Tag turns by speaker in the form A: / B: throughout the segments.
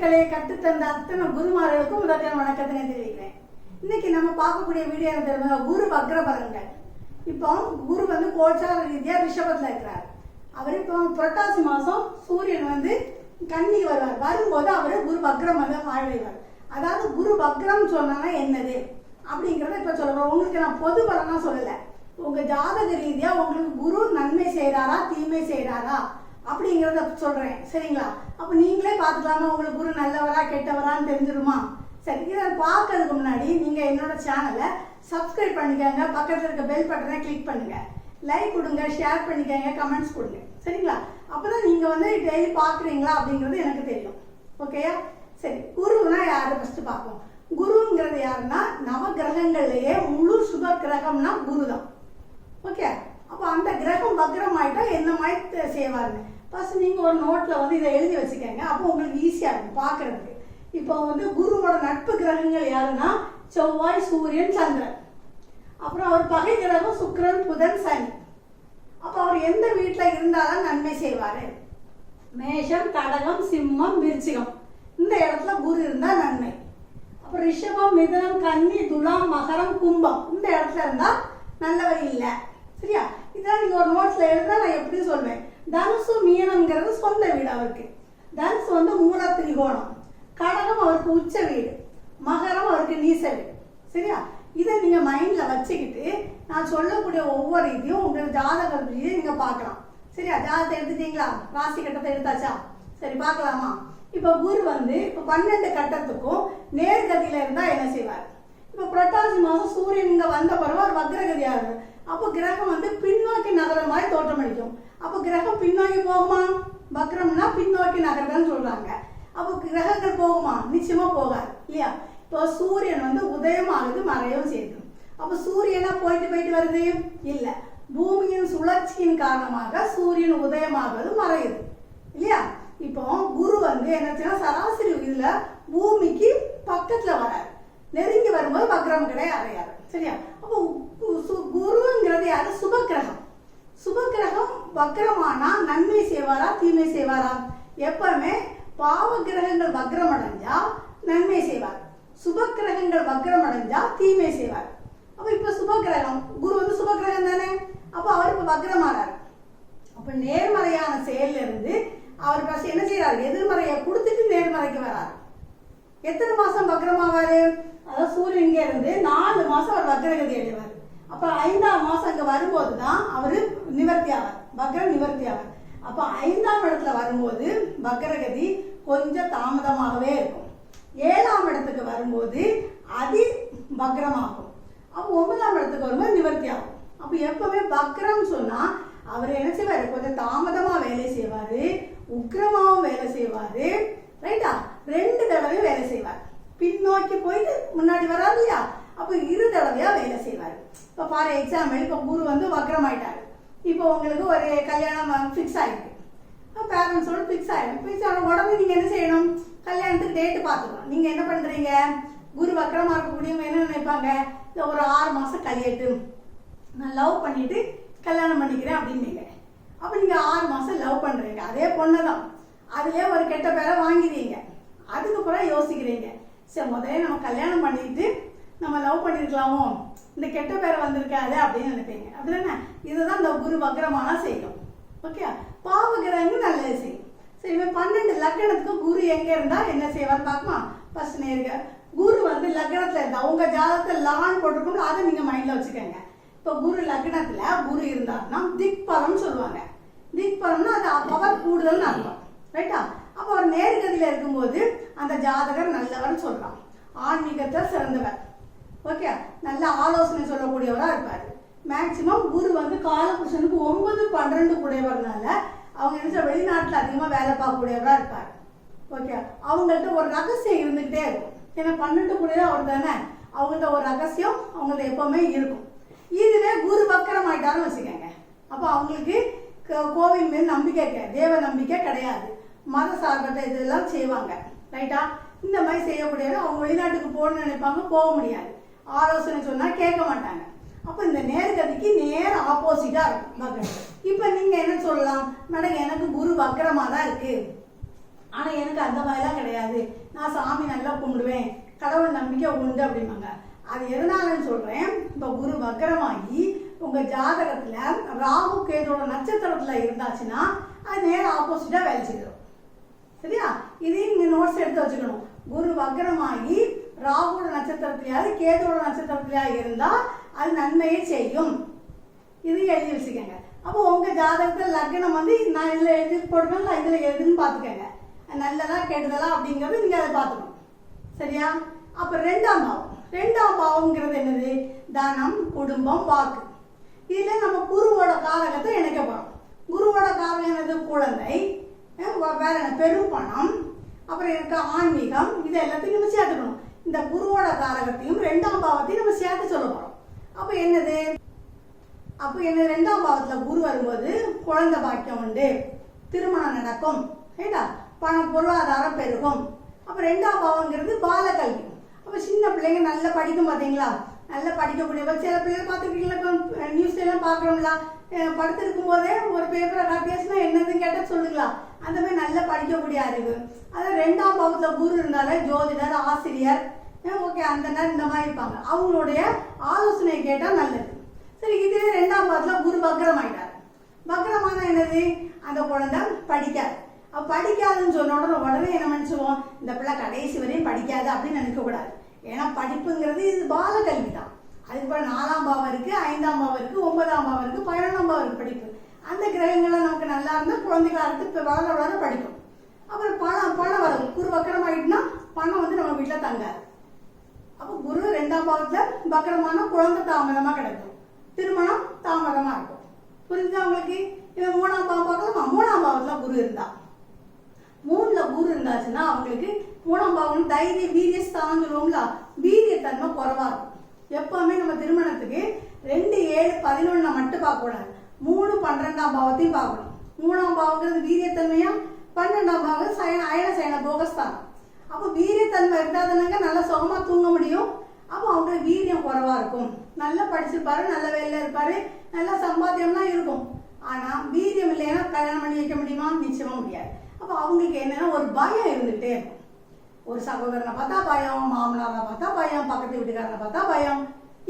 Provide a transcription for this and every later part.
A: கலையை கற்றுத்தந்த அத்தனை குருமார்களுக்கும் முதற்கண் வணக்கத்தினை தெரிவிக்கிறேன். இன்னைக்கு நம்ம பார்க்கக்கூடிய வீடியோ தெரியுமா, குரு வக்ர பலன்கள். இப்போ குரு வந்து கோச்சார ரீதியா ரிஷபத்துல இருக்கிறார். அவர் இப்போ புரட்டாசி மாசம் சூரியன் கன்னி வருவார். வரும்போது அவரு குரு வக்ரம் வாழ்வார். அதாவது குரு வக்ரம் சொன்னா என்னது அப்படிங்கறத இப்ப சொல்றோம். உங்களுக்கு நான் பொது பலனா சொல்லல, உங்க ஜாதக ரீதியா உங்களுக்கு குரு நன்மை செய்யறாரா தீமை செய்யறாரா அப்படிங்கறத சொல்றேன். சரிங்களா? அப்ப நீங்களே பாத்துக்கலாமா உங்களுக்கு குரு நல்லவரா கெட்டவரான்னு தெரிஞ்சிருமா? சரி, இதை பார்க்கறதுக்கு முன்னாடி நீங்க என்னோட சேனலை சப்ஸ்கிரைப் பண்ணிக்கோங்க, பக்கத்துல இருக்க பெல் பட்டனை கிளிக் பண்ணுங்க, லைக் கொடுங்க, ஷேர் பண்ணிக்கோங்க, கமெண்ட்ஸ் கொடுங்க. சரிங்களா? அப்பதான் நீங்க டெய்லி பாக்குறீங்களா அப்படிங்கிறது எனக்கு தெரியும். ஓகேயா? சரி, குருனா யாரு ஃபர்ஸ்ட் பார்ப்போம். குருங்கிறது யாருன்னா நவ கிரகங்கள்லயே முழு சுப கிரகம்னா குரு தான். ஓகே, அப்ப அந்த கிரகம் வக்ரம் ஆயிட்டா என்ன மாதிரி செய்வாருன்னு ஃபர்ஸ்ட் நீங்க ஒரு நோட்ல இதை எழுதி வச்சுக்கோங்க. அப்போ உங்களுக்கு ஈஸியா இருக்கும் பாக்குறதுக்கு. இப்போ குருவோட நட்பு கிரகங்கள் யாருன்னா செவ்வாய், சூரியன், சந்திரன். அப்புறம் அவர் பகை கிரகம் சுக்கிரன், புதன், சனி. அப்ப அவர் எந்த வீட்டுல இருந்தாலும் நன்மை செய்வாரு? மேஷம், கடகம், சிம்மம், விருச்சிகம் இந்த இடத்துல குரு இருந்தா நன்மை. அப்புறம் ரிஷபம், மிதுனம், கன்னி, துலாம், மகரம், கும்பம் இந்த இடத்துல இருந்தா நல்லவர் இல்லை. சரியா? இதான் நீங்க ஒரு நோட்ஸ்ல எழுதுனா நான் எப்படி சொல்வேன். தனுசு, மீனம்ங்கிறது சொந்த வீடு அவருக்கு. தனுசு மூல திரிகோணம், கடகம் அவருக்கு உச்ச வீடு, மகரம் அவருக்கு நீச வீடு. சரியா? இதை நீங்க மைண்ட்ல வச்சுக்கிட்டு நான் சொல்லக்கூடிய ஒவ்வொரு இதையும் உங்களுக்கு ஜாதகத்தையும் நீங்க பார்க்கலாம். சரியா? ஜாதகத்தை எடுத்துட்டீங்களா? ராசி கட்டத்தை எடுத்தாச்சா? சரி, பார்க்கலாமா? இப்ப குரு இப்ப 12 கட்டத்துக்கும் நேர்கதியில இருந்தா என்ன செய்வார்? இப்ப புரட்டாசி மாசம் சூரியன் இங்க வந்த பிறகு ஒரு வக்ரகதியா இருக்கு. அப்போ கிரகம் பின்னோக்கி நகர மாதிரி தோற்றம் அளிக்கும். அப்போ கிரகம் பின்னோக்கி போகுமா? வக்ரம்னா பின்னோக்கி நகர்தான் சொல்றாங்க. அப்போ கிரகங்கள் போகுமா? நிச்சயமா போகாது இல்லையா? இப்போ சூரியன் உதயம் ஆகுது, மறையவும் செய்யுது. அப்போ சூரியனா போயிட்டு போயிட்டு வருது இல்ல, பூமியின் சுழற்சியின் காரணமாக சூரியன் உதயமாகுது, மறையுது இல்லையா? இப்போ குரு என்னச்சுன்னா சராசரி இதுல பூமிக்கு பக்கத்துல வராரு, நெருங்கி வரும்போது வக்ரம் கிடையாது அறையாரு. சரியா? அப்போ குருங்கிறது யாரு? சுபக்கிரகம். சுபக்கிரகம் வக்ரமானா நன்மை செய்வாரா தீமை செய்வாரா? எப்பவுமே பாவ கிரகங்கள் வக்ரம் அடைஞ்சா நன்மை செய்வார், சுபக்கிரகங்கள் வக்ரம் அடைஞ்சா தீமை செய்வார். அப்ப இப்ப சுபக்கிரகம் குரு சுபக்கிரகம் தானே. அப்ப அவர் இப்ப வக்ரமாறாரு. அப்ப நேர்மறையான செயல்ல இருந்து அவர் பஸ் என்ன செய்யறாரு? எதிர்மறையை கொடுத்துட்டு நேர்மறைக்கு வராரு. எத்தனை மாசம் வக்ரமாவாரு? அதாவது சூரியன் இங்க இருந்து 4 மாசம் அவர் வக்ரகதி அடைவார். அப்ப 5ஆம் மாசம் அங்க வரும்போதுதான் அவரு நிவர்த்தி ஆவார், வக்ர நிவர்த்தி ஆவார். அப்ப 5ஆம் இடத்துல வரும்போது வக்ரகதி கொஞ்சம் தாமதமாகவே இருக்கும். 7ஆம் இடத்துக்கு வரும்போது அதி வக்ரமாகும். அப்ப 9ஆம் இடத்துக்கு வரும்போது நிவர்த்தி ஆகும். அப்ப எப்பவுமே வக்ரம் சொன்னா அவர் என்ன செய்வாரு? கொஞ்சம் தாமதமா வேலை செய்வாரு, உக்கிரமாவும் வேலை செய்வாரு. ரைட்டா? 2 தடவை வேலை செய்வார். பின்னோக்கி போயிட்டு முன்னாடி வராது இல்லையா? அப்ப 2 தடவையா வேலை செய்வாரு. இப்ப ஃபார் எக்ஸாம்பிள், இப்ப குரு வக்ரம் ஆயிட்டாரு. இப்போ உங்களுக்கு ஒரு கல்யாணம் ஃபிக்ஸ் ஆயிருக்கு, பேரண்ட்ஸோட ஃபிக்ஸ் ஆயிடும். ஃபிக்ஸ் ஆன உடனே நீங்க என்ன செய்யணும்? கல்யாணத்துக்கு டேட்டு பார்த்துக்கணும். நீங்க என்ன பண்றீங்க? குரு வக்ரமா இருக்கக்கூடியவங்க என்ன நினைப்பாங்க? ஒரு 6 மாசம் கல்யாணம் நான் லவ் பண்ணிட்டு கல்யாணம் பண்ணிக்கிறேன் அப்படின்னீங்க. அப்ப நீங்க 6 மாசம் லவ் பண்றீங்க, அதே பொண்ணுதான். அதுலயே ஒரு கெட்ட பேரை வாங்கிடுவீங்க. அதுக்கப்புறம் யோசிக்கிறீங்க, சரி முதல்ல நம்ம கல்யாணம் பண்ணிட்டு நம்ம லவ் பண்ணிருக்கலாமோ, இந்த கெட்ட பேரை வந்திருக்காது அப்படின்னு நினைப்பீங்க. அப்படின்னா இதுதான் இந்த குரு வக்ரமானா செய்யும். ஓகே, பாவ கிரகங்கள் நல்லது செய்யும். சரி, 12 லக்னத்துக்கு குரு எங்க இருந்தா என்ன செய்வார் பார்க்கமா? ஃபர்ஸ்ட் நேர்க குரு லக்னத்துல இருந்தா உங்க ஜாதகத்தை லான் போட்டுக்கணும், அதை நீங்க மைண்ட்ல வச்சுக்கோங்க. இப்போ குரு லக்னத்துல குரு இருந்தாருன்னா திக் பலம் சொல்லுவாங்க. திக் பலம்னா அது பவர் கூடுதல்னு அர்த்தம். ரைட்டா? அப்போ அவர் நேர்கதியில இருக்கும்போது அந்த ஜாதகர் நல்லவர் சொல்லலாம், ஆன்மீகத்தை சிறந்தவர். ஓகே, நல்ல ஆலோசனை சொல்லக்கூடியவரா இருப்பாரு. மேக்சிமம் குரு காலபுருஷனுக்கு 9, 12 கூடியவர்னால அவங்க என்ன வெளிநாட்டுல அதிகமா வேலை பார்க்கக்கூடியவரா இருப்பாரு. ஓகே, அவங்கள்ட்ட ஒரு ரகசியம் இருந்துகிட்டே இருக்கும். ஏன்னா 12 கூடியதான் அவர் தானே, அவங்கள்ட்ட ஒரு ரகசியம் அவங்கள்ட்ட எப்பவுமே இருக்கும். இதுவே குரு வக்ரம் ஆயிட்டாருன்னு வச்சுக்கோங்க, அப்போ அவங்களுக்கு கோவில் மீது நம்பிக்கை, தேவ நம்பிக்கை கிடையாது, மத சார்பற்ற இதெல்லாம் செய்வாங்க. ரைட்டா? இந்த மாதிரி செய்யக்கூடியது அவங்க வெளிநாட்டுக்கு போகணும்னு நினைப்பாங்க, போக முடியாது. ஆலோசனை சொன்னா கேட்க மாட்டாங்க. அப்ப இந்த நேர்கதிக்கு நேர் ஆப்போசிட்டா இருக்கும் வக்ரம். இப்ப நீங்க என்ன சொல்லலாம்? மேடம் எனக்கு குரு வக்ரமா தான் இருக்கு, ஆனா எனக்கு அந்த மாதிரிலாம் கிடையாது, நான் சாமி நல்லா கும்பிடுவேன், கடவுள் நம்பிக்கை உண்டு அப்படிம்பாங்க. அது எதனாலன்னு சொல்றேன். இப்ப குரு வக்கரமாகி உங்க ஜாதகத்துல ராகு கேதோட நட்சத்திரத்துல இருந்தாச்சுன்னா அது நேரம் ஆப்போசிட்டா வேலை செய்யும். சரியா? இதையும் நீங்க நோட்ஸ் எடுத்து வச்சுக்கணும். குரு வக்கரமாகி ராகுவோட நட்சத்திரத்திலேயாவது கேதோட நட்சத்திரத்திலேயா இருந்தா அது நன்மையை செய்யும். இதையும் எழுதி வச்சுக்கோங்க. அப்போ உங்க ஜாதகத்துல லக்னம் வந்து நான் இதுல எழுதி போடுவேன், இதுல எழுதுன்னு பாத்துக்கோங்க. நல்லதா கெடுதலா அப்படிங்கறது நீங்க அதை பார்த்துக்கணும். சரியா? அப்ப ரெண்டாம் பாவம்ங்கிறது என்னது? தனம், குடும்பம், வாக்கு. இதுல நம்ம குருவோட காரகத்தை இணைக்க போறோம். குருவோட காரகம் என்னது? குழந்தை, வேற என்ன? பெரும் பணம், அப்புறம் இருக்க ஆன்மீகம். இது எல்லாத்தையும் நம்ம சேர்த்துக்கணும். இந்த குருவோட காரகத்தையும் ரெண்டாம் பாவத்தையும் நம்ம சேர்த்து சொல்ல போறோம். அப்ப என்னது? ரெண்டாம் பாவத்துல குரு வரும்போது குழந்தை பாக்கியம் உண்டு, திருமணம் நடக்கும், பணம் பொருளாதாரம் பெருகும். அப்ப ரெண்டாம் பாவங்கிறது பால கல்வி. அப்ப சின்ன பிள்ளைங்க நல்லா படிக்கும். பாத்தீங்களா? நல்லா படிக்கக்கூடிய சில பிள்ளைங்க பார்த்துருக்கீங்களா? நியூஸ்ல எல்லாம் பாக்குறோம்ல, படுத்திருக்கும் போதே ஒரு பேப்பரை காட்டியாச்சுன்னா என்னதுன்னு கேட்டா சொல்லுங்களா? அந்த மாதிரி நல்லா படிக்கக்கூடிய அறிவு. அதாவது ரெண்டாம் பாவத்துல குரு இருந்தாலே ஜோதிடர், ஆசிரியர், ஓகே, அந்த நேரம் இந்த மாதிரி இருப்பாங்க. அவங்களுடைய ஆலோசனை கேட்டா நல்லது. சரி, இதுவே ரெண்டாம் பாவத்துல குரு வக்ரம் ஆயிட்டாரு. வக்ரமான என்னது? அந்த குழந்தை படிக்காது. படிக்காதுன்னு சொன்ன உடனே என்ன நினைச்சுவோம்? இந்த பிள்ளை கடைசி வரையும் படிக்காது அப்படின்னு நினைக்க கூடாது. ஏன்னா படிப்புங்கிறது இது பால கல்வி தான். அதுக்கு பிறகு 4ஆம் பாவம் இருக்கு, 5ஆம் பாவம் இருக்கு, 9ஆம் பாவம் இருக்கு, 11ஆம் பாவம் இருக்கு படிப்பு. அந்த கிரகங்கள்லாம் நமக்கு நல்லா இருந்தா குழந்தைகளா இருக்கு வளர வளர படிக்கும். அப்புறம் பணம் வரும். குரு வக்கரம் ஆயிட்டுனா பணம் வந்து நம்ம வீட்டுல தங்காது. அப்ப குரு ரெண்டாம் பாவத்துல வக்கரமான குழந்தை தாமதமா கிடைக்கும், திருமணம் தாமதமா இருக்கும். புரிஞ்சுதா உங்களுக்கு? இவன் 3ஆம் பாவம் பார்க்கலாமா? 3ஆம் பாவத்துல குரு இருந்தா, 3ல குரு இருந்தாச்சுன்னா அவங்களுக்கு 3ஆம் பாவம் தைரிய வீரிய ஸ்தானம் சொல்லுவோம்ல, வீரியத்தன்மை குறைவா இருக்கும். எப்பவுமே நம்ம திருமணத்துக்கு 2, 7, 11 மட்டும் பார்க்க கூடாது, 3, 12ஆம் பாவத்தையும் பார்க்கணும். 3ஆம் பாவங்கிறது வீரியத்தன்மையா, 12ஆம் பாவம் அயன சயன போகஸ்தானம். அப்போ வீரியத்தன்மை இருந்தாதானங்க நல்லா சுகமா தூங்க முடியும். அப்போ அவங்களுக்கு வீரியம் குறைவா இருக்கும். நல்லா படிச்சிருப்பாரு, நல்ல வேலையில இருப்பாரு, நல்லா சம்பாத்தியம்லாம் இருக்கும். ஆனா வீரியம் இல்லைன்னா கல்யாணம் பண்ணி வைக்க முடியுமா? நிச்சயமா முடியாது. அப்போ அவங்களுக்கு என்னன்னா ஒரு பயம் இருந்துகிட்டே இருக்கும். ஒரு சகோதரனை பார்த்தா பயம், மாமனாரை பார்த்தா பயம், பக்கத்து வீட்டுக்காரனை பார்த்தா பயம்.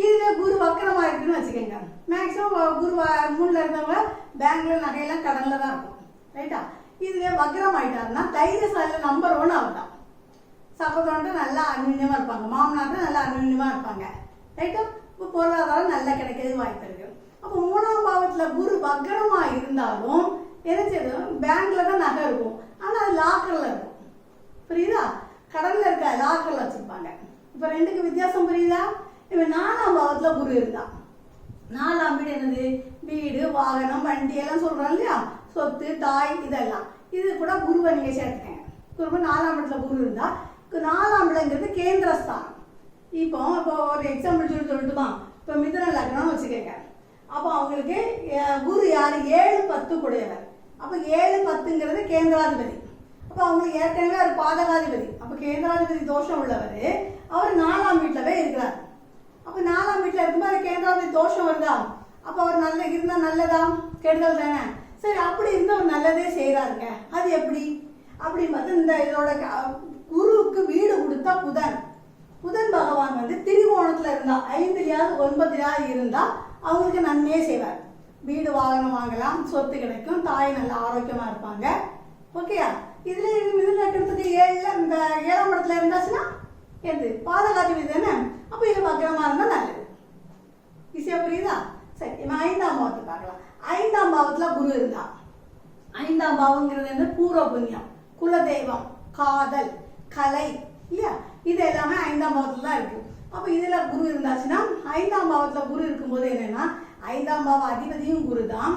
A: இதுவே குரு வக்கரமா இருக்குன்னு வச்சுக்கோங்க. மேக்சிமம் குரு 3ல இருந்தவங்க பேங்க்ல நகையெல்லாம் கடன்ல தான் இருக்கும். ரைட்டா? இதுவே வக்கரம் ஆயிட்டாருன்னா தைரியசாலில நம்பர் 1 அவர் தான். சகோதரன் நல்லா அன்யூன்யமா இருப்பாங்க, மாமனார் நல்லா அன்யூன்யமா இருப்பாங்க. ரைட்டா? இப்போ பொருளாதாரம் நல்லா கிடைக்கிறது வாய்ப்பு இருக்கு. அப்போ 3ஆம் பாவத்துல குரு வக்கரமா இருந்தாலும் என்ன செய்யும்? பேங்க்ல தான் நகை இருக்கும், ஆனா அது லாக்கர்ல இருக்கும். புரியுதா? கடன்ல இருக்க லாக்கர்ல வச்சிருப்பாங்க. இப்ப ரெண்டுக்கு வித்தியாசம் புரியுதா? இப்ப 4ஆம் பாவத்துல குரு இருந்தா, 4ஆம் வீடு என்னது? வீடு, வாகனம், வண்டி எல்லாம் சொல்றோம் இல்லையா? சொத்து, தாய், இதெல்லாம். இது கூட குருவை நீங்க சேர்த்துக்கங்க. குரு 4ஆம் இடத்துல குரு இருந்தா, 4ஆம் இடங்கிறது கேந்திரஸ்தானம். இப்போ ஒரு எக்ஸாம்பிள் சொல்லட்டுமா? இப்ப மிதுன லக்னம் வச்சுக்கோங்க. அப்போ அவங்களுக்கு குரு யாரு? 7, 10 கூடியவர். அப்ப 7, 10ங்கிறது கேந்திராதிபதி. அப்ப அவங்களுக்கு ஏற்கனவே ஒரு பாதகாதிபதி. அப்ப கேந்திராதிபதி தோஷம் உள்ளவர் அவர் 4ஆம் வீட்டுலவே இருக்கிறார். அப்ப 4ஆம் வீட்டுல இருக்கும்போது கேந்திராதிபதி தோஷம் வருதா? அப்ப அவர் நல்ல இருந்தா நல்லதா கெடுதல் தானே? சரி, அப்படி இருந்தா அவர் நல்லதே செய்யறாருங்க. அது எப்படி அப்படின்னு பார்த்து இந்த இதோட குருவுக்கு வீடு கொடுத்தா புதன் பகவான் வந்து திரிகோணத்துல இருந்தா 5லயாவது 9லயாவது இருந்தா அவங்களுக்கு நன்மையே செய்வார். வீடு வாகனம் வாங்கலாம், சொத்து கிடைக்கும், தாய் நல்ல ஆரோக்கியமா இருப்பாங்க. ஓகேயா? இதுல இருக்கிறதுக்கு 7ல இந்த 7ஆம் இடத்துல இருந்தாச்சுன்னா எது? பாதகாதிபதி தானே? அப்ப இது வக்கரமா இருந்தா நல்லது. ஈஸியா புரியுதா? சரி, 5ஆம் பாவத்தை பார்க்கலாம். 5ஆம் பாவத்துல குரு இருந்தா, 5ஆம் பாவங்கிறது என்ன? பூர்வ புண்ணியம், குலதெய்வம், காதல், கலை இல்லையா? இது எல்லாமே 5ஆம் பாவத்துல தான் இருக்கு. அப்ப இதுல குரு இருந்தாச்சுன்னா 5ஆம் பாவத்துல குரு இருக்கும்போது என்னன்னா 5ஆம் பாவ அதிபதியும் குரு தான்.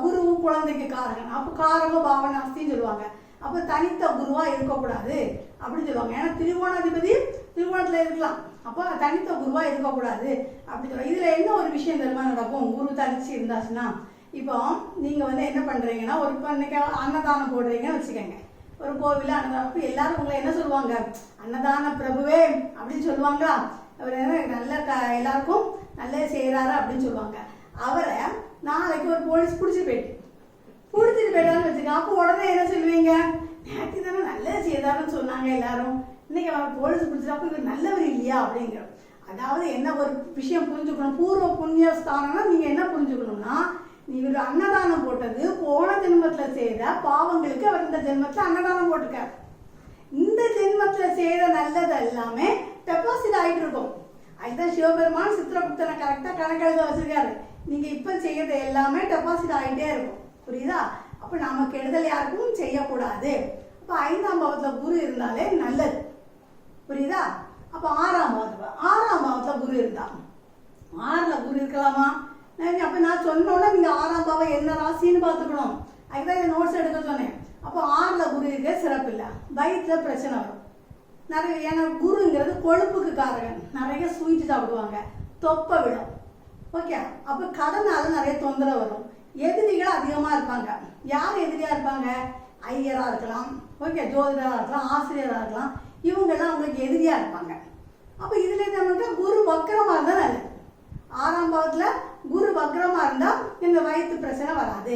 A: குருவும் குழந்தைக்கு காரகன். அப்ப காரக பாவனாஸ்தின்னு சொல்லுவாங்க. அப்ப தனித்த குருவா இருக்கக்கூடாது அப்படின்னு சொல்லுவாங்க. ஏன்னா திரிகோணாதிபதி திரிகோணத்துல இருக்கலாம், அப்போ தனித்த குருவா இருக்கக்கூடாது அப்படி சொல்லுவாங்க. இதுல என்ன ஒரு விஷயம் தெரியுமா நடக்கும்? குரு தனிச்சு இருந்தாச்சுன்னா, இப்போ நீங்க வந்து என்ன பண்றீங்கன்னா, ஒரு இன்னைக்கு அன்னதானம் போடுறீங்கன்னு வச்சுக்கோங்க. ஒரு கோவில அன்னதானம், எல்லாரும் உங்களை என்ன சொல்லுவாங்க? அன்னதான பிரபுவே அப்படின்னு சொல்லுவாங்களா? அவர் நல்ல எல்லாருக்கும் நல்லது செய்யறாரு அப்படின்னு சொல்லுவாங்க. அவரை நாளைக்கு ஒரு போலீஸ் பிடிச்சிட்டு போயிட்டான்னு வச்சுக்கோங்க. அப்போ உடனே என்ன சொல்லுவீங்க? நேற்று தானே நல்லது செய்தாருன்னு சொன்னாங்க எல்லாரும், இன்னைக்கு அவர் போலீஸ் பிடிச்சிடாப்ப இவர் நல்லவர் இல்லையா அப்படிங்கிறோம். அதாவது என்ன ஒரு விஷயம் புரிஞ்சுக்கணும், பூர்வ புண்ணிய ஸ்தானம்னா நீங்க என்ன புரிஞ்சுக்கணும்னா, இவர் அன்னதானம் போட்டது போன ஜென்மத்துல செய்த பாவங்களுக்கு அவர் இந்த ஜென்மத்துல அன்னதானம் போட்டிருக்காரு. இந்த ஜென்மத்துல செய்த நல்லது எல்லாமே டெபாசிட் ஆயிட்டு இருக்கும். அதுதான் சிவபெருமான் சித்திரகுப்தனை கரெக்டா கணக்கெழுத வச்சிருக்காரு. நீங்க இப்ப செய்யறது எல்லாமே டெபாசிட் ஆகிட்டே இருக்கும். புரியுதா? அப்ப நாம கெடுதல் யாருக்கும் செய்யக்கூடாது. அப்ப 5ஆம் பாவத்துல குரு இருந்தாலே நல்லது. புரியுதா? அப்ப 6ஆம் பாவத்துல குரு இருந்தா 6ல குரு இருக்கலாமா? அப்ப நான் சொன்னோன்னா நீங்க 6ஆம் பாவம் என்ன ராசின்னு பாத்துக்கணும். அதுதான் இந்த நோட்ஸ் எடுக்க சொன்னேன். அப்போ 6ல குரு இருக்க சிறப்பு இல்லை, வயிற்றுல பிரச்சனை வரும் நிறைய. ஏன்னா குருங்கிறது கொழுப்புக்கு காரகன், நிறைய ஸ்வீட் சாப்பிடுவாங்க, தொப்பை விடும். ஓகே, அப்ப கடனால நிறைய தொந்தரவு வரும். எதிரிகள் அதிகமா இருப்பாங்க. யார் எதிரியா இருப்பாங்க? ஐயரா இருக்கலாம், ஓகே, ஜோதிடரா இருக்கலாம், ஆசிரியரா இருக்கலாம். இவங்கெல்லாம் அவங்களுக்கு எதிரியா இருப்பாங்க. அப்ப இதுல என்ன, குரு வக்கரமா இருந்தா நல்லது. 6ஆம் பாவத்துல குரு வக்கரமா இருந்தா இந்த வயிற்று பிரச்சனை வராது.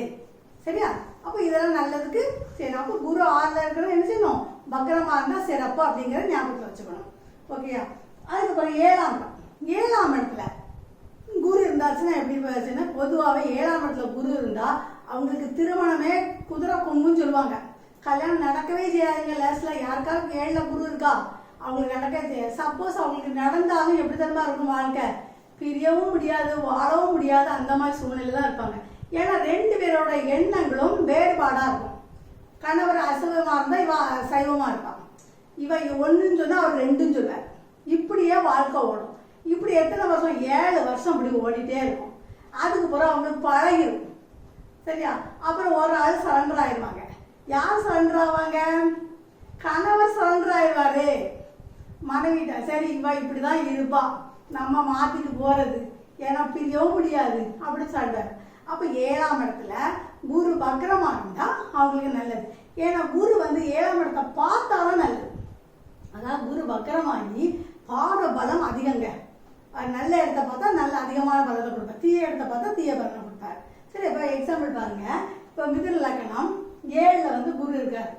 A: சரியா? அப்ப இதெல்லாம் நல்லதுக்கு சரி. அப்ப குரு 6ல இருக்கிறது என்ன செய்யணும்? வக்கரமா இருந்தா சிறப்பு அப்படிங்கறத ஞாபகத்துல வச்சுக்கணும். ஓகேயா? அதுக்கப்புறம் 7ஆம் இடத்துல குரு இருந்தாச்சுன்னா எப்படி போச்சுன்னா, பொதுவாகவே 7ஆம் இடத்துல குரு இருந்தா அவங்களுக்கு திருமணமே குதிரை கொம்புன்னு சொல்லுவாங்க. கல்யாணம் நடக்கவே செய்யாதுங்க. லேஸ்ல யாருக்காவது 7ல குரு இருக்கா அவங்களுக்கு நடக்கவே செய்யாது. சப்போஸ் அவங்களுக்கு நடந்தாலும் எப்படி தரமா இருக்கும் வாழ்க்கை, பிரியவும் முடியாது, வாழவும் முடியாது, அந்த மாதிரி சூழ்நிலை தான் இருப்பாங்க. ஏன்னா 2 பேரோட எண்ணங்களும் வேறுபாடா இருக்கும். கணவர் அசைவமா இருந்தா இவ சைவமா இருப்பான், இவ 1ன்னு சொன்னா அவர் 2ன்னு சொல்வார். இப்படியே வாழ்க்கை ஓடும். இப்படி எத்தனை வருஷம்? 7 வருஷம் இப்படி ஓடிட்டே இருக்கும். அதுக்கு பிறகு அவங்களுக்கு பழகிடும். சரியா? அப்புறம் ஒரு ஆள் சரண்டர் ஆயிடுவாங்க. யார் சரண்டர் ஆவாங்க? கணவர் சரண்டர் ஆயிடுவாரு மனைவிட்ட. சரி, இவ இப்படிதான் இருப்பா, நம்ம மாத்திட்டு போறது, ஏன்னா பிரியவும் முடியாது அப்படி சொல்றாரு. அப்ப 7ஆம் இடத்துல குரு வக்கரமா இருந்தா அவங்களுக்கு நல்லது. ஏன்னா குரு 7ஆம் இடத்தை பார்த்தாலும் நல்லது. அதாவது குரு வக்கரமாகி பார பலம் அதிகங்க. நல்ல இடத்த பார்த்தா நல்ல அதிகமான பலத்தை கொடுப்பார், தீய இடத்த பார்த்தா தீய பலனை கொடுப்பார். சரி, இப்ப எக்ஸாம்பிள் பாருங்க. இப்ப மிதுன லக்னம் 7ல குரு இருக்காரு.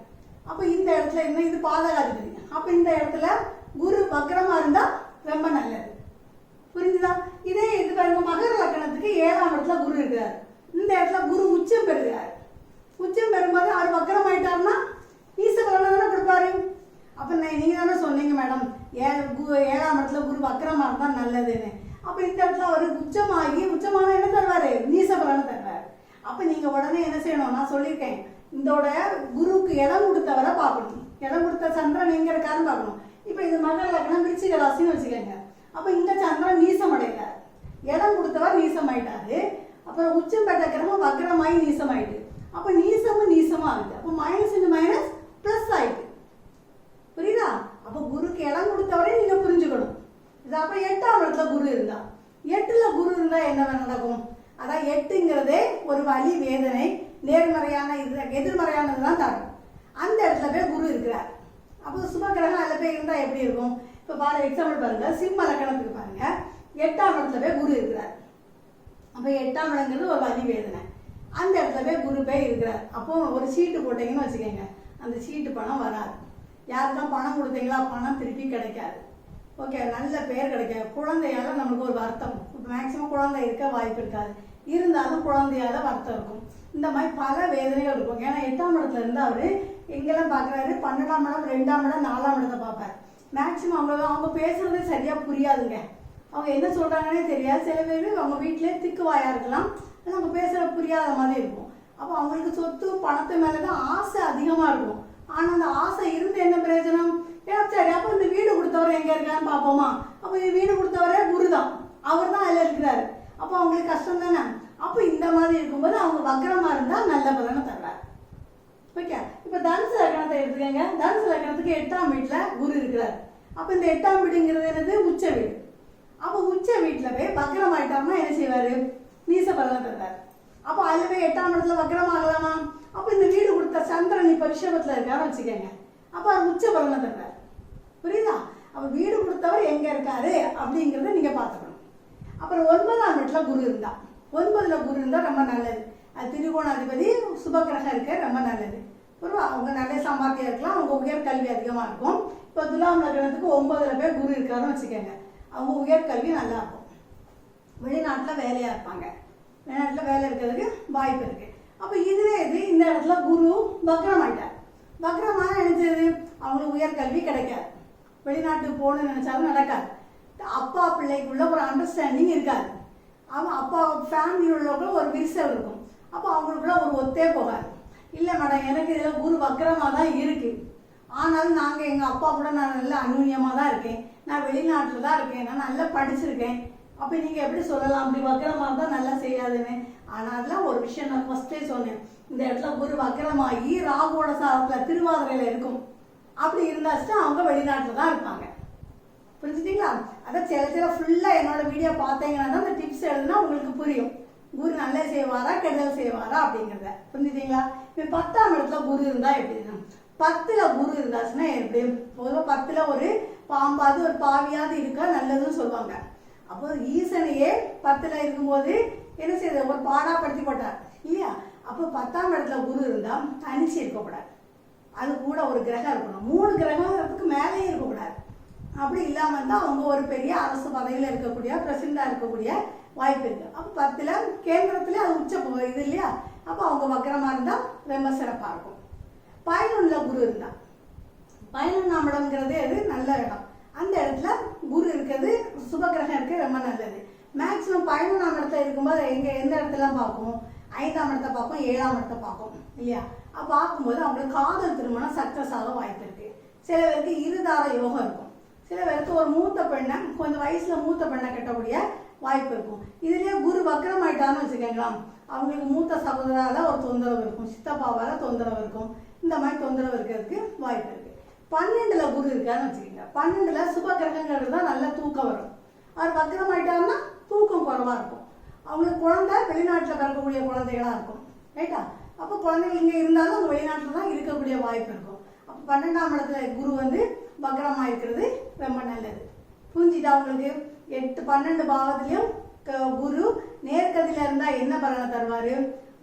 A: அப்ப இந்த இடத்துல என்ன, இது பாதகாதிபதி. அப்ப இந்த இடத்துல குரு வக்கரமா இருந்தா ரொம்ப நல்லது. புரிஞ்சுதா? இதே இது பாருங்க, மகர லக்னத்துக்கு 7ஆம் இடத்துல குரு இருக்கிறார். இந்த இடத்துல குரு உச்சம் பெறுகிறார். உச்சம் பெறும்போது அவர் வக்கரம் ஆயிட்டாருன்னா நீச பலனை தானே கொடுப்பாரு. அப்ப நீங்க தானே சொன்னீங்க மேடம் 7ஆம் இடத்துல குரு வக்கரமா இருந்தா நல்லதுன்னு. அப்ப இந்த இடத்துல அவர் உச்சமான என்ன தருவாரு? நீச பலனை தருவார். அப்ப நீங்க உடனே என்ன செய்யணும், நான் சொல்லியிருக்கேன், இதோட குருவுக்கு இடம் கொடுத்தவரை பார்க்கணும். இடம் கொடுத்த சந்திரன் எங்க இருக்காருன்னு பார்க்கணும். இப்ப இது மகர லக்னம் விருச்சிக ராசின்னு வச்சுக்கோங்க. அப்ப இந்த சந்திரன் நீசம் அடைகிறார், இடம் கொடுத்தவர் நீசம் ஆயிட்டாரு. அப்புறம் உச்சம் பெற்ற கிரகம் வக்கரமாயி நீசம் ஆயிட்டு. அப்ப நீசமா ஆகுது. அப்ப மைனஸ் பிளஸ் ஆயிட்டு. புரியுதா? அப்ப குருக்கு இடம் கொடுத்தவரை நீங்க புரிஞ்சுக்கணும். இது அப்ப 8ஆம் இடத்துல குரு இருந்தா, 8ல குரு இருந்தா என்ன நடக்கும்? அதான் 8ங்கிறதே ஒரு வலி, வேதனை, நேர்மறையான எதிர்மறையானதுதான் தரும். அந்த இடத்துல போய் குரு இருக்கிறார். அப்போ சுப கிரகம் அதுல போய் இருந்தா எப்படி இருக்கும்? இப்ப பாருங்க, எக்ஸாம்பிள் பாருங்க, சிம்ம லக்னத்துக்கு பாருங்க, 8ஆம் இடத்துல போய் குரு இருக்கிறார். அப்ப 8ஆம் இடங்கிறது ஒரு வலி, வேதனை. அந்த இடத்துல போய் குரு போய் இருக்கிறார். அப்போ ஒரு சீட்டு போட்டீங்கன்னு வச்சுக்கோங்க, அந்த சீட்டு பணம் வராது. யாருக்கெல்லாம் பணம் கொடுத்தீங்களா பணம் திருப்பி கிடைக்காது. ஓகே, நல்ல பேர் கிடைக்காது. குழந்தையால நமக்கு ஒரு வருத்தம், மேக்சிமம் குழந்தை இருக்க வாய்ப்பு இருக்காது, இருந்தாலும் குழந்தையால வருத்தம் இருக்கும். இந்த மாதிரி பல வேதனைகள் இருக்கும். ஏன்னா 8ஆம் இடத்துல இருந்து அவரு எங்கெல்லாம் பாக்குறாரு? 12ஆம் இடம், 2ஆம் இடம், 4ஆம் இடத்தை பார்ப்பாரு. மேக்சிமம் அவங்க பேசுறதே சரியா புரியாதுங்க. அவங்க என்ன சொல்றாங்கன்னே தெரியாது. சில பேர் அவங்க வீட்டிலே திக்குவாயா இருக்கலாம், அவங்க பேசுற புரியாத மாதிரி இருக்கும். அப்போ அவங்களுக்கு சொத்து பணத்து மேலதான் ஆசை அதிகமா இருக்கும். ஆனா அந்த ஆசை இருந்து என்ன பிரயோஜனம்? சரி, அப்ப இந்த வீடு கொடுத்தவர் எங்க இருக்கான்னு பாப்போமா? அப்ப வீடு கொடுத்தவரே குருதான், அவர் தான் அதுல இருக்கிறாரு. அப்போ அவங்களுக்கு கஷ்டம் தானே. அப்ப இந்த மாதிரி இருக்கும்போது அவங்க வக்கரமா இருந்தா நல்ல பலனை தர்றாரு. ஓகே, இப்ப தனுசு லக்னத்தை எடுத்துக்கங்க. தனுசு லக்னத்துக்கு 8ஆம் வீட்டுல குரு இருக்கிறார். அப்ப இந்த 8ஆம் வீடுங்கிறது என்னது? உச்ச வீடு. அப்ப உச்ச வீட்டுல போய் வக்கரம் ஆயிட்டாருன்னா என்ன செய்வாரு? நீச பலனை தர்றாரு. அப்போ அதுல போய் 8ஆம் இடத்துல வக்கரம் ஆகலாமா? அப்ப இந்த வீடு கொடுத்த சந்திரன் இப்ப ரிஷபத்துல இருக்காரு வச்சுக்கோங்க, அப்ப அவர் உச்ச பலனை தர்றாரு. புரியுதா? அப்ப வீடு கொடுத்தவர் எங்க இருக்காரு அப்படிங்கறத நீங்க பாத்துக்கணும். அப்புறம் 9ஆம் வீட்டுல குரு இருந்தா, 9ல குரு இருந்தா ரொம்ப நல்லது. அது திரிகோணாதிபதி சுபகிரகம் இருக்க ரொம்ப நல்லது. அவங்க நிறைய சம்பாத்தியம் இருக்கலாம், அவங்க உயர்கல்வி அதிகமாக இருக்கும். இப்போ துலாம் லக்னத்துக்கு 9ல் போய் குரு இருக்காருன்னு வச்சுக்கோங்க, அவங்க உயர்கல்வி நல்லா இருக்கும், வெளிநாட்டில் வேலையாக இருப்பாங்க, வெளிநாட்டில் வேலை இருக்கிறதுக்கு வாய்ப்பு இருக்குது. அப்போ இதுவே இந்த இடத்துல குரு வக்ரம் ஆயிட்டார். வக்ரமாக நினைச்சது அவங்களுக்கு உயர்கல்வி கிடைக்காது, வெளிநாட்டுக்கு போகணும்னு நினைச்சாலும் நடக்காது, அப்பா பிள்ளைக்குள்ள ஒரு அண்டர்ஸ்டாண்டிங் இருக்காது, அவன் அப்பா ஃபேமிலியில் உள்ளவங்களும் ஒரு விரிசல் இருக்கும், அப்போ அவங்களுக்குள்ள ஒரு ஒத்தே போகாது. இல்லை மேடம், எனக்கு இதில் குரு வக்ரமாக தான் இருக்குது, ஆனாலும் நாங்கள் எங்கள் அப்பா கூட நான் நல்ல அந்யூன்யமாக தான் இருக்கேன், நான் வெளிநாட்டில் தான் இருக்கேன், நான் நல்லா படிச்சிருக்கேன், அப்போ நீங்கள் எப்படி சொல்லலாம் அப்படி வக்ரமாக தான் நல்லா செய்யாதுன்னு. ஆனால் அதெல்லாம் ஒரு விஷயம் நான் ஃபஸ்ட்டே சொன்னேன், இந்த இடத்துல குரு வக்ரமாகி ராகுவோட சாதத்தில் திருவாதிரையில் இருக்கும், அப்படி இருந்தாச்சுன்னா அவங்க வெளிநாட்டில் தான் இருப்பாங்க. புரிஞ்சுட்டீங்களா? அதான் சில ஃபுல்லாக என்னோட வீடியோ பார்த்தீங்கன்னா தான் அந்த டிப்ஸ் எழுதுனா உங்களுக்கு புரியும், குரு நல்லா செய்வாரா கெடுதல் செய்வாரா அப்படிங்கிறத. புரிஞ்சுட்டீங்களா? இப்போ 10ஆம் இடத்துல குரு இருந்தால் எப்படி? 10ல் குரு இருந்தாச்சுன்னா எப்படி? பொதுவாக 10ல் ஒரு பாம்பாவது ஒரு பாவியாவது இருக்கா நல்லதுன்னு சொல்லுவாங்க. அப்போ ஈசனையே 10ல் இருக்கும்போது என்ன செய்யுது, ஒரு பாடாப்படுத்தி போட்டார் இல்லையா? அப்போ 10ஆம் இடத்துல குரு இருந்தால் தனிச்சு இருக்கக்கூடாது, அது கூட ஒரு கிரகம் இருக்கணும், 3 கிரகத்துக்கு மேலேயே இருக்கக்கூடாது. அப்படி இல்லாமல் இருந்தால் அவங்க ஒரு பெரிய அரசு பதவியில் இருக்கக்கூடிய பிரசிடண்டாக இருக்கக்கூடிய வாய்ப்பு இருக்குது. அப்போ 10ல் கேந்திரத்தில் அது உச்ச இது இல்லையா? அப்போ அவங்க வக்கரமாக இருந்தால் ரொம்ப சிறப்பாக இருக்கும். 11ல் குரு இருந்தால், 11ஆம் இடம்ங்கிறது அது நல்ல இடம், அந்த இடத்துல குரு இருக்கிறது சுபகிரகம் இருக்குது, ரொம்ப நல்லது. மேக்ஸிமம் 11ஆம் இடத்துல இருக்கும்போது எந்த இடத்துல பார்க்கும்? 5ஆம் இடத்தை பார்க்கும், 7ஆம் இடத்தை பார்க்கும் இல்லையா? அப்போ பார்க்கும்போது அவங்களுக்கு காதல் திருமணம் சக்ஸஸ் ஆக வாய்ப்பு இருக்குது. சில பேருக்கு இருதார யோகம் இருக்கும், சில பேருக்கு ஒரு மூத்த பெண்ணை கொஞ்சம் வயசில் மூத்த பெண்ணை கட்டக்கூடிய வாய்ப்பு இருக்கும். இதுலேயே குரு வக்ரம் ஆயிட்டான்னு வச்சுக்கோங்களா, அவங்களுக்கு மூத்த சகோதரால் ஒரு தொந்தரவு இருக்கும், சித்தப்பாவால் தொந்தரவு இருக்கும், இந்த மாதிரி தொந்தரவு இருக்கிறதுக்கு வாய்ப்பு இருக்குது. 12ல் குரு இருக்கான்னு வச்சுக்கோங்க, 12ல் சுப கிரகங்கள் தான் நல்ல தூக்கம் வரும். அவர் வக்ரம் ஆயிட்டாருன்னா தூக்கம் குறைவாக இருக்கும், அவங்களுக்கு குழந்தை வெளிநாட்டில் பிறக்கக்கூடிய குழந்தைகளாக இருக்கும் ரைட்டா? அப்போ குழந்தைகள் இங்கே இருந்தாலும் அவங்க வெளிநாட்டில் தான் இருக்கக்கூடிய வாய்ப்பு இருக்கும். அப்போ 12ஆம் இடத்துல குரு வக்ரமாக இருக்கிறது ரொம்ப நல்லது. புரிஞ்சுட்டா உங்களுக்கு? 8 12 பாவத்திலையும் குரு நேர்கதியில் இருந்தால் என்ன பலனை தருவார்,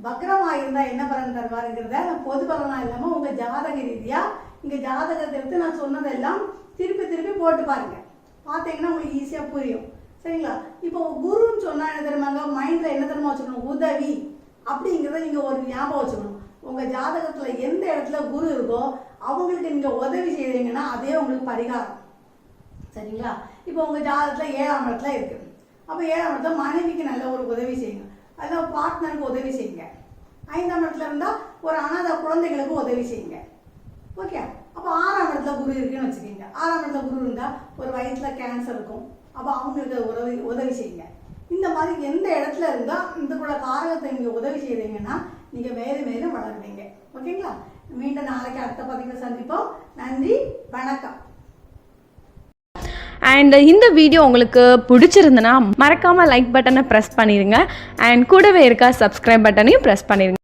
A: வக்ரமாக இருந்தால் என்ன பலன் தருவாருங்கிறத பொது பலனாக இல்லாமல் உங்கள் ஜாதக ரீதியாக இங்கே ஜாதகத்தை எடுத்து நான் சொன்னதெல்லாம் திருப்பி போட்டு பாருங்கள், பார்த்தீங்கன்னா உங்களுக்கு ஈஸியாக புரியும். சரிங்களா? இப்போ குருன்னு சொன்னால் என்ன தெரியுமாங்க, மைண்டில் என்ன தெரியுமா வச்சுக்கணும், உதவி அப்படிங்கிறத நீங்கள் ஒரு ஞாபகம் வச்சுக்கணும். உங்கள் ஜாதகத்தில் எந்த இடத்துல குரு இருக்கோ அவங்களுக்கு நீங்கள் உதவி செய்கிறீங்கன்னா அதே உங்களுக்கு பரிகாரம். சரிங்களா? இப்போ உங்கள் ஜாதகத்தில் 7ஆம் இடத்துல இருக்குது, அப்போ 7ஆம் இடத்துல மனைவிக்கு நல்ல ஒரு உதவி செய்யுங்க, அதில் பார்ட்னருக்கு உதவி செய்யுங்க. 5ஆம் இடத்துல இருந்தால் ஒரு அனாதை குழந்தைகளுக்கு உதவி செய்யுங்க. ஓகே? அப்போ 6ஆம் இடத்துல குரு இருக்குன்னு வச்சுக்கோங்க, 6ஆம் இடத்துல குரு இருந்தால் ஒரு வயிற்றில் கேன்சர் இருக்கும், அப்போ அவங்களுக்கு உதவி செய்யுங்க. இந்த மாதிரி எந்த இடத்துல இருந்தால் இதுக்குள்ள காரகத்தை நீங்கள் உதவி செய்கிறீங்கன்னா நீங்கள் மேலும் வளருவீங்க. ஓகேங்களா? மீண்டும் நாளைக்கு அடுத்த பதிவில் சந்திப்போம். நன்றி, வணக்கம்.
B: அண்ட் இந்த வீடியோ உங்களுக்கு பிடிச்சிருந்துன்னா மறக்காமல் லைக் பட்டனை ப்ரெஸ் பண்ணிடுங்க, அண்ட் கூடவே இருக்க சப்ஸ்கிரைப் பட்டனையும் ப்ரெஸ் பண்ணிடுங்க.